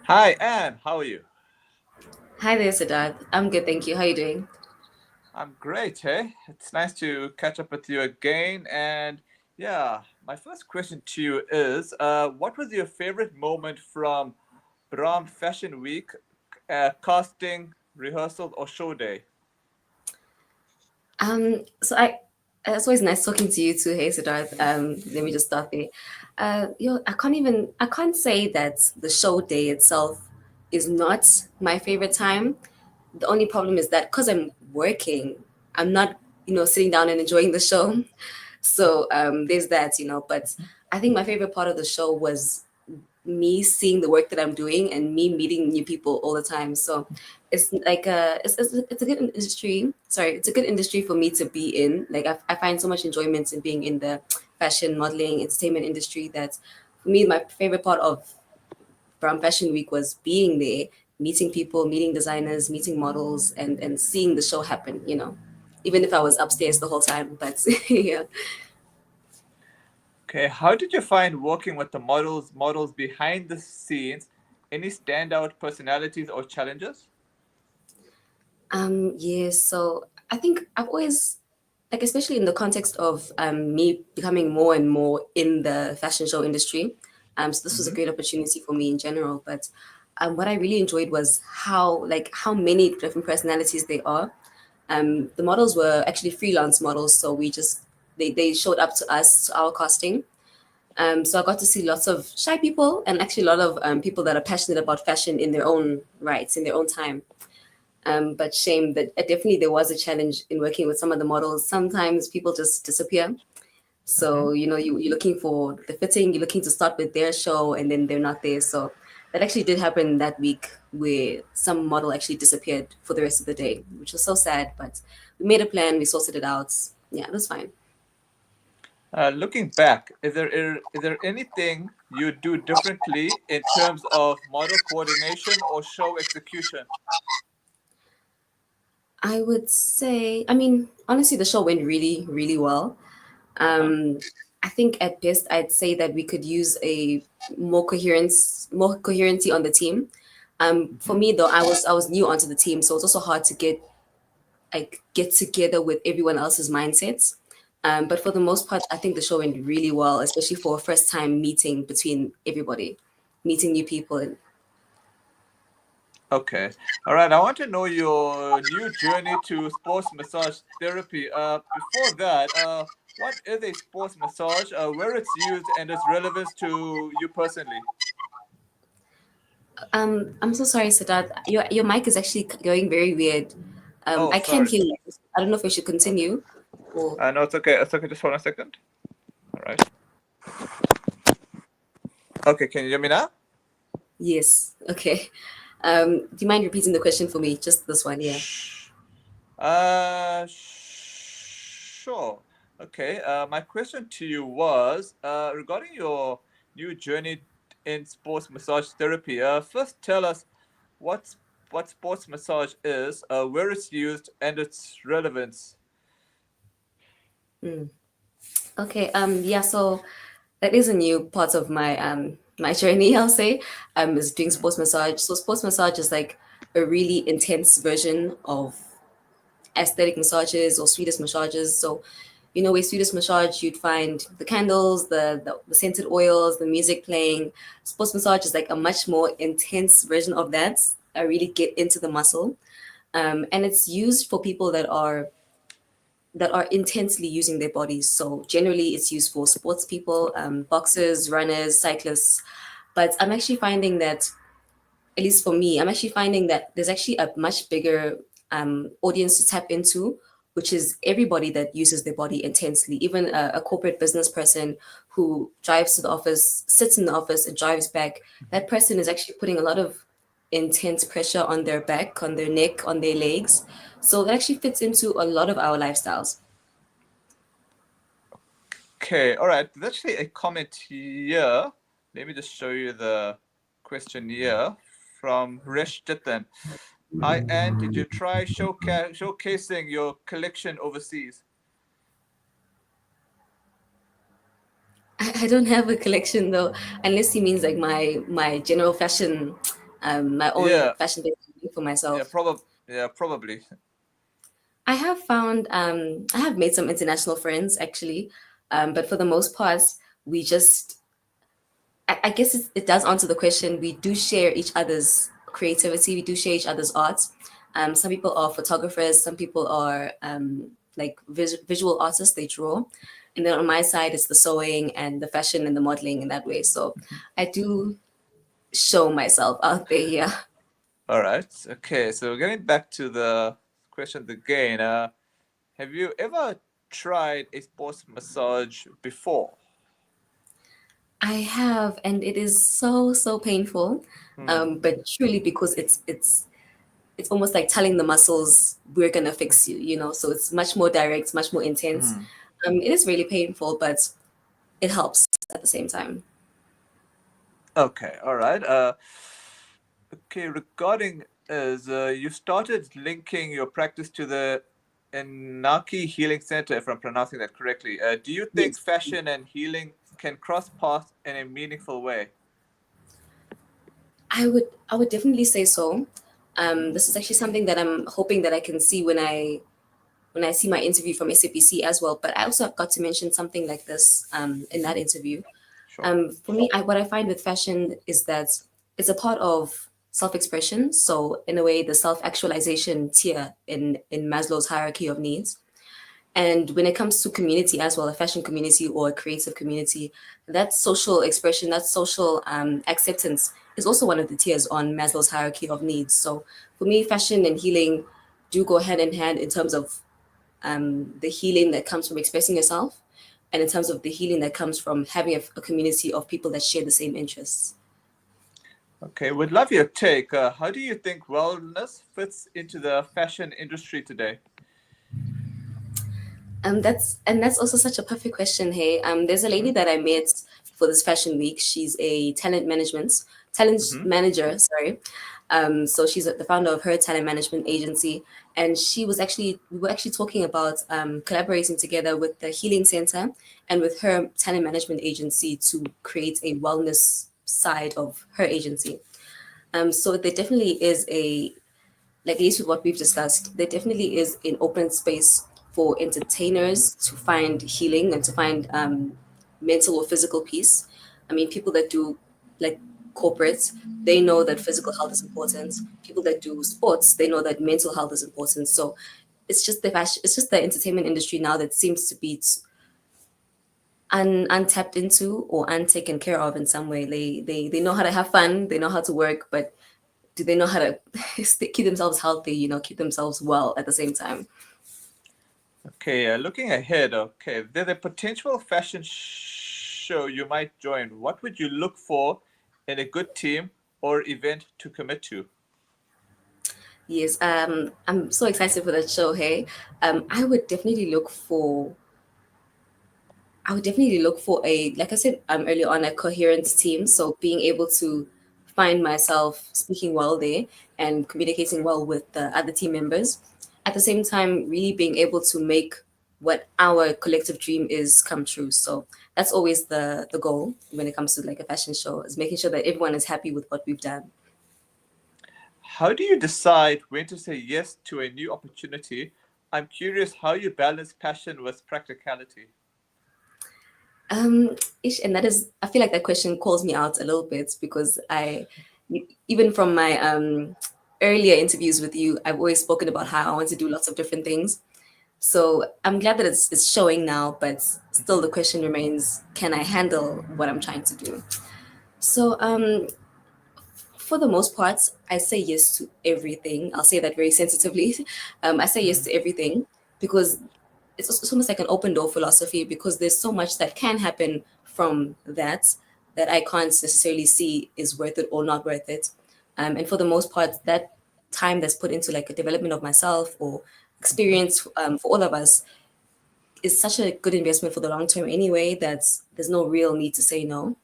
Hi, Anne. How are you? Hi there, Siddharth. I'm good, thank you. How are you doing? I'm great, hey? It's nice to catch up with you again. And yeah, my first question to you is what was your favorite moment from Braam Fashion Week, casting, rehearsal, or show day? So it's always nice talking to you too. Hey, Siddharth. Let me just start there. I can't say that the show day itself is not my favorite time. The only problem is that because I'm working, I'm not, sitting down and enjoying the show. So there's that, But I think my favorite part of the show was me seeing the work that I'm doing and me meeting new people all the time. So it's a good industry. Sorry, it's a good industry for me to be in. Like I find so much enjoyment in being in the fashion, modeling, entertainment industry that for me, my favorite part of Brown Fashion Week was being there, meeting people, meeting designers, meeting models, and seeing the show happen, even if I was upstairs the whole time. But yeah. Okay, how did you find working with the models behind the scenes? Any standout personalities or challenges? Yes, so I think I've always, like, especially in the context of me becoming more and more in the fashion show industry. So this was a Mm-hmm. great opportunity for me in general. But what I really enjoyed was how many different personalities there are. The models were actually freelance models, so they showed up to us, to our casting. So I got to see lots of shy people and actually a lot of people that are passionate about fashion in their own rights, in their own time. But shame that definitely there was a challenge in working with some of the models. Sometimes people just disappear. Mm-hmm. So, you're looking for the fitting, you're looking to start with their show, and then they're not there. So that actually did happen that week where some model actually disappeared for the rest of the day, which was so sad. But we made a plan, we sorted it out. Yeah, it was fine. Looking back, is there anything you do differently in terms of model coordination or show execution? I would say, honestly, the show went really, really well. Uh-huh. Um, I think at best I'd say that we could use a more coherency on the team. For Mm-hmm. me though, I was new onto the team, so it's also hard to get together with everyone else's mindsets. But for the most part, I think the show went really well, especially for a first time meeting between everybody, meeting new people. And Okay. All right. I want to know your new journey to sports massage therapy. Before that, what is a sports massage? Where it's used and its relevance to you personally? I'm so sorry, Siddharth. Your mic is actually going very weird. Oh, I can't sorry. hear you. I don't know if we should Okay. continue or No, it's okay. It's okay. Just hold on a second. All right. Okay. Can you hear me now? yes. Okay. Do you mind repeating the question for me? Just this one, yeah. Shh. Sure. Okay. My question to you was regarding your new journey in sports massage therapy. First, tell us what what sports massage is, where it's used, and its relevance. Mm. Okay. Yeah. So that is a new part of my journey. I'll say is doing Mm-hmm. sports massage. So sports massage is like a really intense version of aesthetic massages or Swedish massages. So, with Swedish massage, you'd find the candles, the scented oils, the music playing. Sports massage is like a much more intense version of that. I really get into the muscle. And it's used for people that are intensely using their bodies. So generally, it's used for sports people, boxers, runners, cyclists. But I'm actually finding that, at least for me, I'm actually finding that there's actually a much bigger audience to tap into, which is everybody that uses their body intensely. Even a corporate business person who drives to the office, sits in the office, and drives back. That person is actually putting a lot of intense pressure on their back, on their neck, on their legs. So that actually fits into a lot of our lifestyles. Okay. All right. There's actually a comment here. Let me just show you the question here from Resh Jatan. Hi, Anne. Did you try showcasing your collection overseas? I don't have a collection though, unless he means like my general fashion. my own Yeah, fashion business for yeah, myself. probably. I have found I have made some international friends actually, but for the most part, we just I guess it does answer the question. We do share each other's creativity. We do share each other's art. Some people are photographers. Some people are like visual artists. They draw, and then on my side, it's the sewing and the fashion and the modeling in that way. So I do show myself out there. Yeah, All right. Okay. So getting back to the question again. Have you ever tried a sports massage before? I have, and it is so painful. Hmm. But truly because it's almost like telling the muscles we're gonna fix you, you know. So it's much more direct, much more intense. Hmm. It is really painful, but it helps at the same time. Okay. All right. Okay. Regarding as you started linking your practice to the Enaki Healing Center, if I'm pronouncing that correctly, do you think Yes, fashion and healing can cross paths in a meaningful way? I would definitely say so. Mm-hmm. This is actually something that I'm hoping that I can see when I see my interview from SAPC as well. But I also got to mention something like this in that interview. Sure. For me, what I find with fashion is that it's a part of self-expression. So in a way, the self-actualization tier in Maslow's hierarchy of needs. And when it comes to community as well, a fashion community or a creative community, that social expression, that social acceptance is also one of the tiers on Maslow's hierarchy of needs. So for me, fashion and healing do go hand in hand in terms of the healing that comes from expressing yourself, and in terms of the healing that comes from having a community of people that share the same interests. Okay, would love your take. How do you think wellness fits into the fashion industry today? That's also such a perfect question. Hey, there's a lady Mm-hmm. that I met for this fashion week. She's a talent Mm-hmm. manager. Sorry, so she's the founder of her talent management agency, and we were actually talking about collaborating together with the Healing Center and with her talent management agency to create a wellness side of her agency. So there definitely is a like at least with what we've discussed, there definitely is an open space for entertainers to find healing and to find mental or physical peace. I mean, people that do like corporates, they know that physical health is important. People that do sports, they know that mental health is important. So it's just the entertainment industry now that seems to be untapped into or untaken care of in some way. They know how to have fun, they know how to work, but do they know how to keep themselves healthy, you know, keep themselves well at the same time? Okay, looking ahead, okay, if there's a potential fashion show you might join, what would you look for in a good team or event to commit to? Yes, I'm so excited for that show. Hey, I would definitely look for I would definitely look for a, like I said earlier on, a coherent team. So being able to find myself speaking well there and communicating well with the other team members. At the same time, really being able to make what our collective dream is come true. So that's always the goal when it comes to like a fashion show, is making sure that everyone is happy with what we've done. How do you decide when to say yes to a new opportunity? I'm curious how you balance passion with practicality. Um, and that is, I feel like that question calls me out a little bit because even from my earlier interviews with you, I've always spoken about how I want to do lots of different things. So I'm glad that it's showing now, but still Mhm. the question remains, can I handle what I'm trying to do? So for the most part, I say yes to everything. I'll say that very sensitively. I say yes Mm. to everything because it's almost like an open door philosophy, because there's so much that can happen from that I can't necessarily see is worth it or not worth it. And for the most part, that time that's put into like a development of myself or Mhm. experience for all of us is such a good investment for the long term anyway, that there's no real need to say no.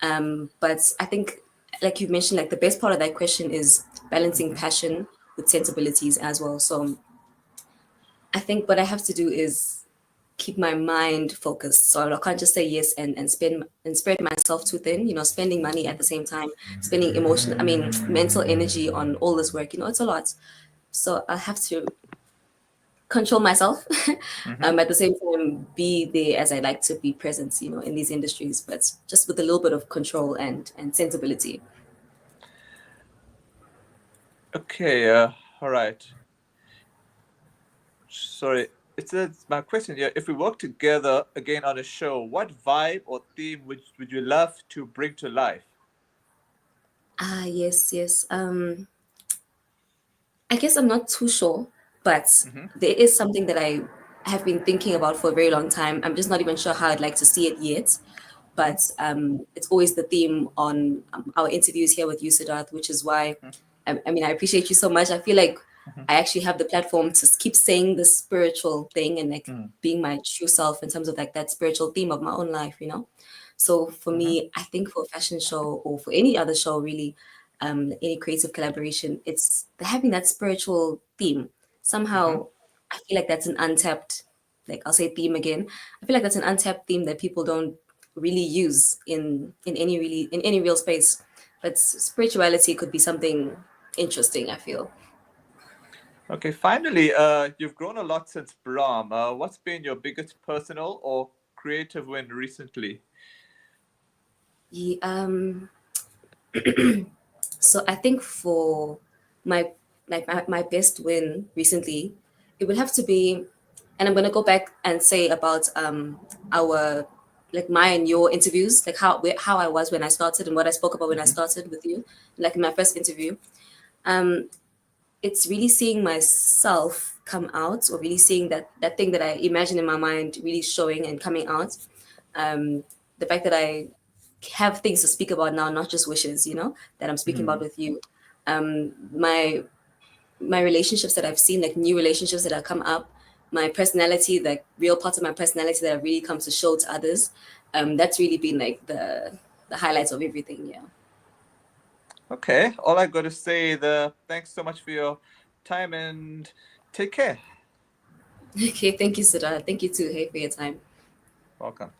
But I think, like you mentioned, like the best part of that question is balancing Mhm. passion with sensibilities as well. So I think what I have to do is keep my mind focused. So I can't just say yes and spend and spread myself too thin. Spending money at the same time, spending mental energy on all this work. It's a lot. So I have to control myself, Mm-hmm. at the same time be there as I like to be present. In these industries, but just with a little bit of control and sensibility. Okay. All right. Sorry. It's my question here. If we work together again on a show, what vibe or theme would you love to bring to life? Ah, yes, yes. I guess I'm not too sure, but Mm-hmm. there is something that I have been thinking about for a very long time. I'm just not even sure how I'd like to see it yet. Mm-hmm. But it's always the theme on our interviews here with you, Siddharth, which is why I appreciate you so much. I feel like Mm-hmm. I actually have the platform to keep saying this spiritual thing and like Mm-hmm. being my true self in terms of like that spiritual theme of my own life. So for Mm-hmm. me, I think for a fashion show or for any other show, really, any creative collaboration, it's having that spiritual theme. Mm-hmm. Somehow, I feel like that's an untapped, like I'll say theme again. I feel like that's an untapped theme that people don't really use in any real space. But spirituality could be something interesting, I feel. Okay, finally, you've grown a lot since Braam. What's been your biggest personal or creative win recently? Yeah, so I think for my my best win recently, it would have to be, and I'm gonna go back and say about our like my and your interviews, like how I was when I started and what I spoke about when I Mm-hmm. started with you, like in my first interview. Um, it's really seeing myself come out, or really seeing that thing that I imagine in my mind really showing and coming out. Um, the fact that I have things to speak about now, not just wishes, that I'm speaking about Mm-hmm. with you. My relationships that I've seen, like new relationships that have come up, my personality, like real parts of my personality that have really come to show to others. That's really been like the highlights of everything. Yeah. Okay, all I got to say the thanks so much for your time and take care. Okay. Thank you, Sudha. Thank you too. Hey, for your time. Welcome.